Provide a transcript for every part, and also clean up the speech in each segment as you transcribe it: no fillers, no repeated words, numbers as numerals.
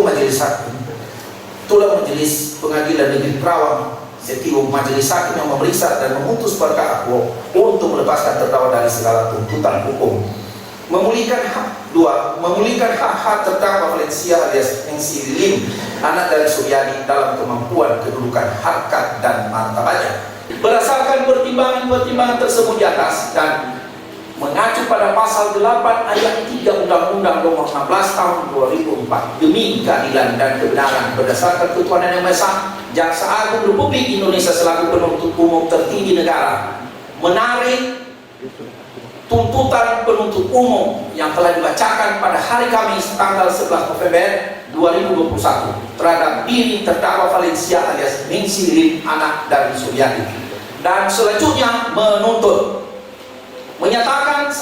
Majelis Hakim, itulah Majelis Pengadilan Negeri Kerawang setiap majelis hakim yang memeriksa dan memutus perkara aquo untuk melepaskan terdakwa dari segala tuntutan hukum. Memulihkan hak terdakwa Valencia alias Ningsi Lin, anak dari Suryani, dalam kemampuan, kedudukan, harkat dan martabatnya. Berdasarkan pertimbangan tersebut di atas dan mengacu pada pasal 8 ayat 3 Undang-Undang Nomor 16 Tahun 2004 demi keadilan dan kebenaran berdasarkan ketuhanan yang Maha Esa, Jaksa Agung Republik Indonesia selaku penuntut umum tertinggi negara menarik tuntutan penuntut umum yang telah dibacakan pada hari Kamis tanggal 11 November 2021 terhadap diri terdakwa Valencia alias Ningsi Lin, anak dari Suryani, dan selanjutnya menuntut menyatakan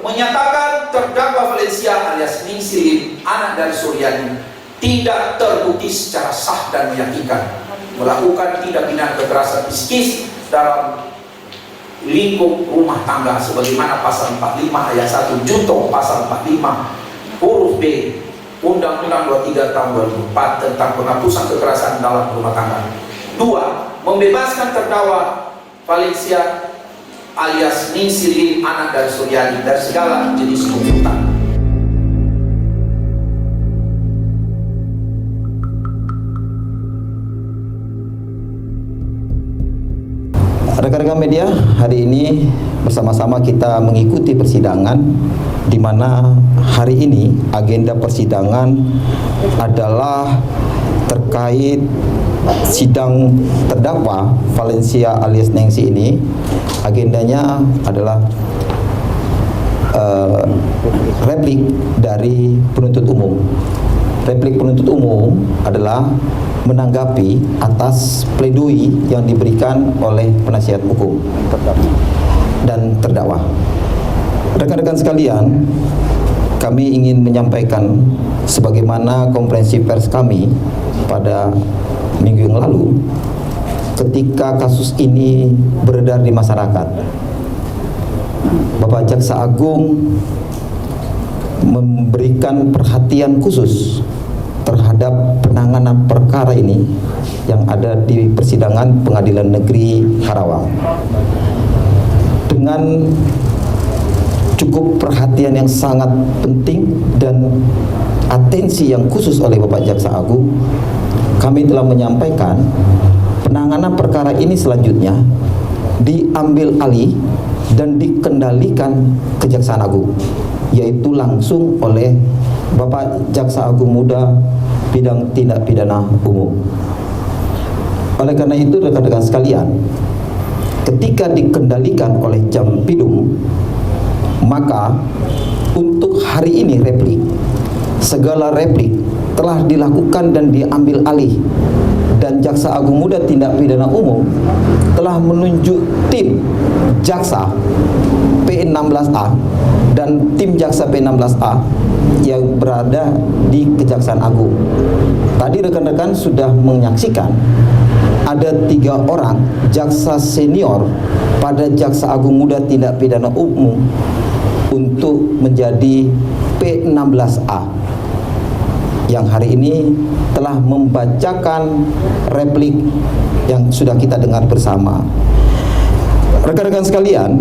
menyatakan terdakwa Valencia alias Ningsi Lin, anak dari Suryani, tidak terbukti secara sah dan meyakinkan melakukan tindak pidana kekerasan psikis dalam lingkup rumah tangga sebagaimana pasal 45 ayat 1 junto pasal 45 huruf B Undang-Undang 23 tahun 2004 tentang penghapusan kekerasan dalam rumah tangga. 2. Membebaskan terdakwa Valencia alias Ningsi Lin, anak dari Suryani, dari segala jenis tuntutan. Rekan-rekan media, hari ini bersama-sama kita mengikuti persidangan, di mana hari ini agenda persidangan adalah terkait sidang terdakwa Valencia alias Ningsi ini. Agendanya adalah replik dari penuntut umum. Replik penuntut umum adalah menanggapi atas pledoi yang diberikan oleh penasihat hukum dan terdakwa. Rekan-rekan sekalian, kami ingin menyampaikan sebagaimana konferensi pers kami pada minggu yang lalu ketika kasus ini beredar di masyarakat. Bapak Jaksa Agung memberikan perhatian khusus terhadap penanganan perkara ini yang ada di persidangan Pengadilan Negeri Karawang. Dengan cukup perhatian yang sangat penting dan atensi yang khusus oleh Bapak Jaksa Agung, kami telah menyampaikan penanganan perkara ini selanjutnya diambil alih dan dikendalikan Kejaksaan Agung, yaitu langsung oleh Bapak Jaksa Agung Muda Bidang Tindak Pidana Umum. Oleh karena itu, rekan-rekan sekalian, ketika dikendalikan oleh Jampidum, maka untuk hari ini segala replik telah dilakukan dan diambil alih, dan Jaksa Agung Muda Tindak Pidana Umum telah menunjuk tim Jaksa P16A dan tim Jaksa P16A yang berada di Kejaksaan Agung. Tadi rekan-rekan sudah menyaksikan ada 3 orang jaksa senior pada Jaksa Agung Muda Tindak Pidana Umum untuk menjadi P16A yang hari ini telah membacakan replik yang sudah kita dengar bersama. Rekan-rekan sekalian,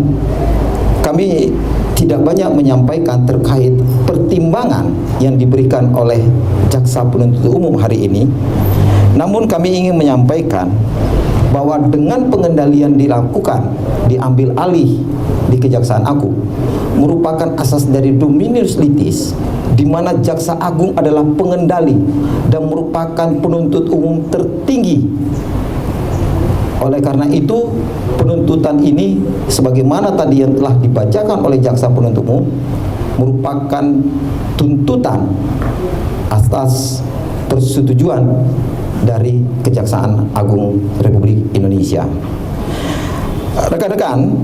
kami tidak banyak menyampaikan terkait pertimbangan yang diberikan oleh Jaksa Penuntut Umum hari ini. Namun kami ingin menyampaikan bahwa dengan pengendalian diambil alih di Kejaksaan Agung merupakan asas dari dominus litis, di mana Jaksa Agung adalah pengendali dan merupakan penuntut umum tertinggi. Oleh karena itu, penuntutan ini sebagaimana tadi yang telah dibacakan oleh Jaksa Penuntut Umum merupakan tuntutan atas persetujuan dari Kejaksaan Agung Republik Indonesia. Rekan-rekan,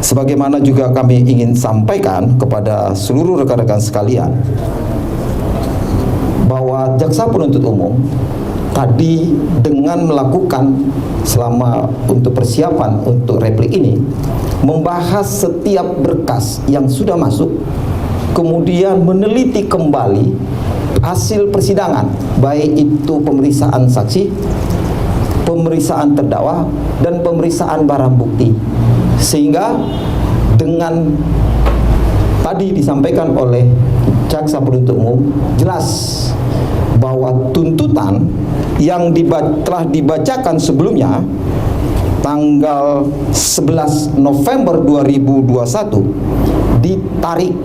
sebagaimana juga kami ingin sampaikan kepada seluruh rekan-rekan sekalian bahwa Jaksa Penuntut Umum tadi dengan melakukan selama untuk persiapan untuk replik ini membahas setiap berkas yang sudah masuk, kemudian meneliti kembali hasil persidangan, baik itu pemeriksaan saksi, pemeriksaan terdakwa, dan pemeriksaan barang bukti. Sehingga dengan tadi disampaikan oleh jaksa penuntut umum, jelas bahwa tuntutan yang telah dibacakan sebelumnya tanggal 11 November 2021 ditarik.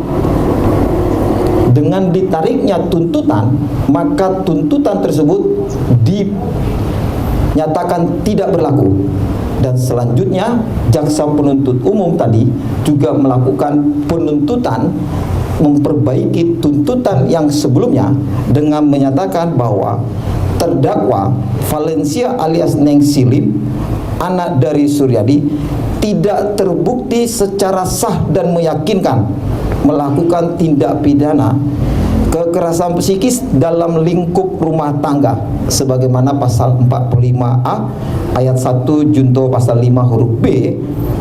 Dengan ditariknya tuntutan, maka tuntutan tersebut dinyatakan tidak berlaku. Dan selanjutnya jaksa penuntut umum tadi juga melakukan penuntutan, memperbaiki tuntutan yang sebelumnya dengan menyatakan bahwa terdakwa Valencia alias Neng Silim, anak dari Suryadi, tidak terbukti secara sah dan meyakinkan melakukan tindak pidana kekerasan psikis dalam lingkup rumah tangga sebagaimana pasal 45A ayat 1 junto pasal 5 huruf B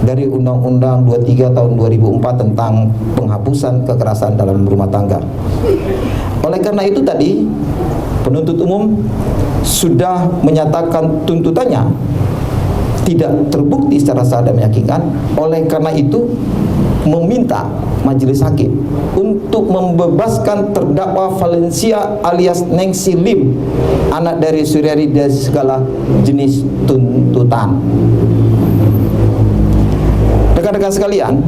dari Undang-Undang 23 tahun 2004 tentang penghapusan kekerasan dalam rumah tangga. Oleh karena itu tadi penuntut umum sudah menyatakan tuntutannya tidak terbukti secara sah dan meyakinkan. Oleh karena itu meminta majelis hakim untuk membebaskan terdakwa Valencia alias Neng Silim, anak dari Suryadi, dari segala jenis tuntutan. Rekan-rekan sekalian,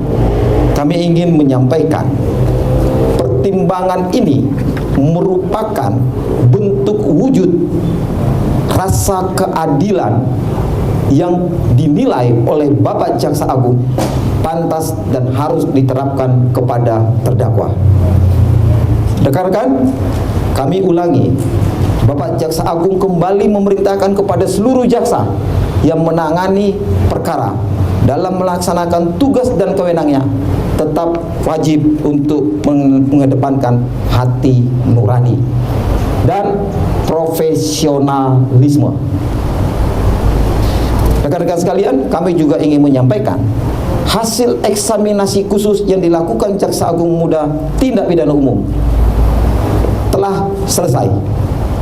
kami ingin menyampaikan pertimbangan ini merupakan bentuk wujud rasa keadilan yang dinilai oleh Bapak Jaksa Agung pantas dan harus diterapkan kepada terdakwa. Rekan-rekan, kami ulangi, Bapak Jaksa Agung kembali memerintahkan kepada seluruh jaksa yang menangani perkara dalam melaksanakan tugas dan kewenangannya tetap wajib untuk mengedepankan hati nurani dan profesionalisme. Rekan-rekan sekalian, kami juga ingin menyampaikan hasil eksaminasi khusus yang dilakukan Jaksa Agung Muda Tindak Pidana Umum telah selesai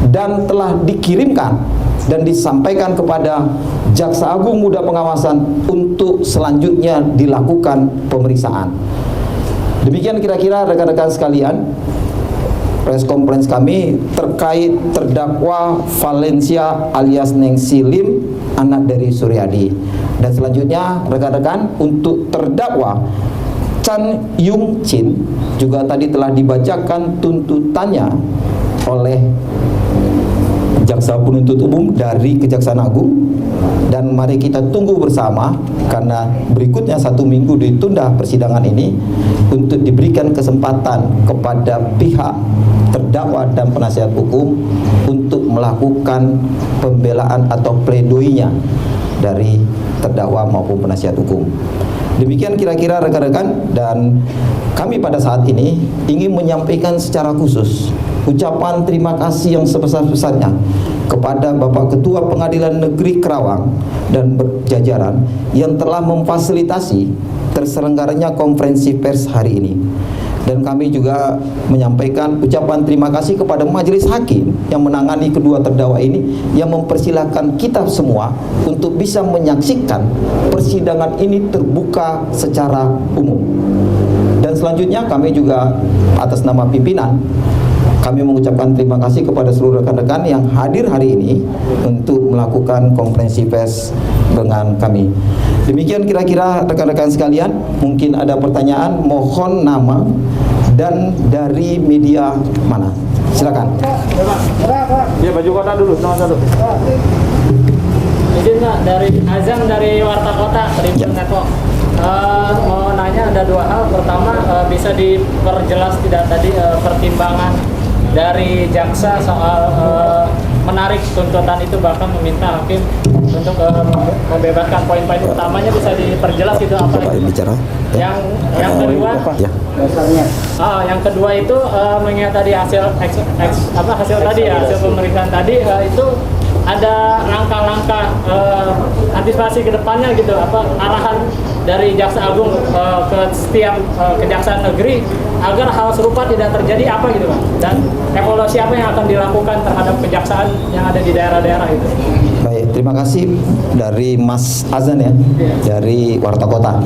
dan telah dikirimkan dan disampaikan kepada Jaksa Agung Muda Pengawasan untuk selanjutnya dilakukan pemeriksaan. Demikian kira-kira rekan-rekan sekalian press conference kami terkait terdakwa Valencia alias Neng Silim, anak dari Suryadi. Dan selanjutnya rekan-rekan untuk terdakwa Chan Yung Chin juga tadi telah dibacakan tuntutannya oleh jaksa penuntut umum dari Kejaksaan Agung, dan mari kita tunggu bersama karena berikutnya 1 minggu ditunda persidangan ini untuk diberikan kesempatan kepada pihak terdakwa dan penasihat hukum untuk melakukan pembelaan atau pledoinya dari terdakwa maupun penasihat hukum. Demikian kira-kira rekan-rekan, dan kami pada saat ini ingin menyampaikan secara khusus ucapan terima kasih yang sebesar-besarnya kepada Bapak Ketua Pengadilan Negeri Kerawang dan berjajaran yang telah memfasilitasi terselenggaranya konferensi pers hari ini. Dan kami juga menyampaikan ucapan terima kasih kepada majelis hakim yang menangani kedua terdakwa ini, yang mempersilahkan kita semua untuk bisa menyaksikan persidangan ini terbuka secara umum. Dan selanjutnya kami juga atas nama pimpinan kami mengucapkan terima kasih kepada seluruh rekan-rekan yang hadir hari ini untuk melakukan konferensi pers dengan kami. Demikian kira-kira rekan-rekan sekalian, mungkin ada pertanyaan, mohon nama dan dari media mana. Silakan. Ya, baju kota dulu, nama satu. Izin Pak, dari Azam dari Warta Kota, Tribun Network. Mau nanya ada 2 hal. Pertama, bisa diperjelas tidak tadi pertimbangan dari jaksa soal menarik tuntutan itu, bahkan meminta hakim untuk membebaskan poin-poin utamanya, bisa diperjelas itu apa lagi? Bicara. Yang kedua, Ya. yang kedua itu mengingat tadi hasil hasil pemeriksaan tadi itu ada langkah-langkah antisipasi ke depannya gitu, arahan dari Jaksa Agung ke setiap kejaksaan negeri agar hal serupa tidak terjadi apa gitu Pak, dan evaluasi evaluasi apa yang akan dilakukan terhadap kejaksaan yang ada di daerah-daerah itu? Baik, terima kasih dari Mas Azan ya, dari Warta Kota.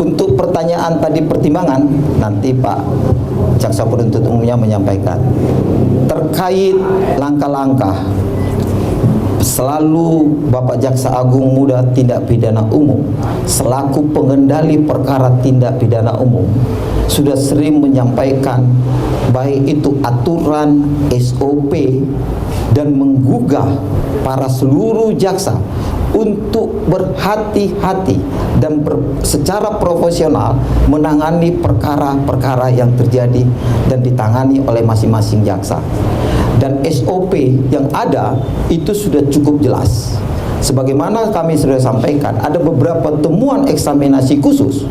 Untuk pertanyaan tadi pertimbangan, nanti Pak Jaksa Penuntut Umumnya menyampaikan. Terkait langkah-langkah, selalu Bapak Jaksa Agung Muda Tindak Pidana Umum selaku pengendali perkara tindak pidana umum sudah sering menyampaikan baik itu aturan, SOP, dan menggugah para seluruh jaksa untuk berhati-hati dan secara profesional menangani perkara-perkara yang terjadi dan ditangani oleh masing-masing jaksa. Dan SOP yang ada itu sudah cukup jelas. Sebagaimana kami sudah sampaikan, ada beberapa temuan eksaminasi khusus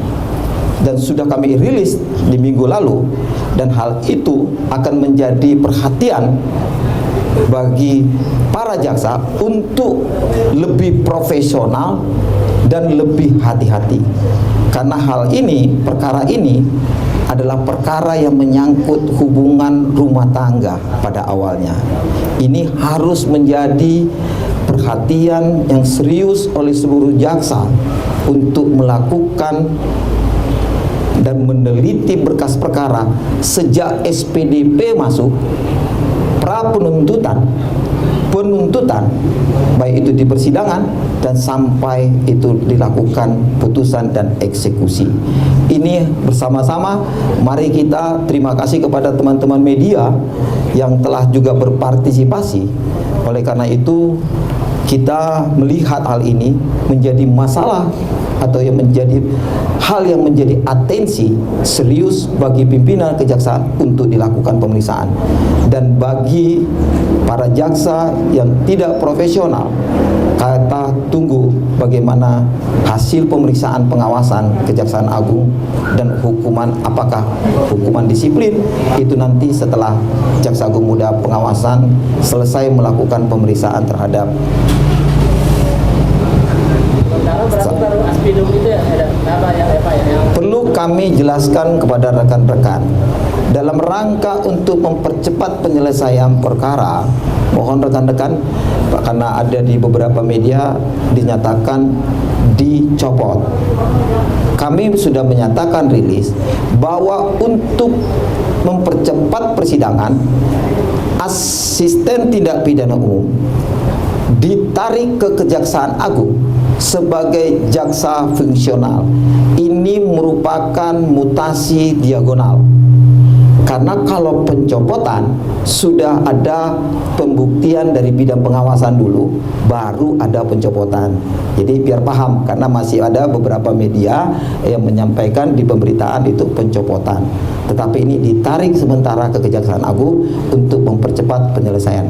dan sudah kami rilis di minggu lalu, dan hal itu akan menjadi perhatian bagi para jaksa untuk lebih profesional dan lebih hati-hati. Karena hal ini, perkara ini adalah perkara yang menyangkut hubungan rumah tangga pada awalnya. Ini harus menjadi perhatian yang serius oleh seluruh jaksa untuk melakukan dan meneliti berkas perkara sejak SPDP masuk, pra penuntutan, baik itu di persidangan dan sampai itu dilakukan putusan dan eksekusi. Ini bersama-sama mari kita terima kasih kepada teman-teman media yang telah juga berpartisipasi. Oleh karena itu kita melihat hal ini menjadi masalah atau yang menjadi hal yang menjadi atensi serius bagi pimpinan kejaksaan untuk dilakukan pemeriksaan. Dan bagi para jaksa yang tidak profesional, kita tunggu bagaimana hasil pemeriksaan pengawasan Kejaksaan Agung dan hukuman, apakah hukuman disiplin itu nanti setelah Jaksa Agung Muda Pengawasan selesai melakukan pemeriksaan terhadap baru aspidum itu ya, apa ya Pak ya? Perlu kami jelaskan kepada rekan-rekan dalam rangka untuk mempercepat penyelesaian perkara. Mohon rekan-rekan, karena ada di beberapa media dinyatakan dicopot. Kami sudah menyatakan rilis bahwa untuk mempercepat persidangan, asisten tindak pidana umum ditarik ke Kejaksaan Agung sebagai jaksa fungsional. Ini merupakan mutasi diagonal. Karena kalau pencopotan sudah ada pembuktian dari bidang pengawasan dulu, baru ada pencopotan. Jadi biar paham, karena masih ada beberapa media yang menyampaikan di pemberitaan itu pencopotan. Tetapi ini ditarik sementara ke Kejaksaan Agung untuk mempercepat penyelesaian.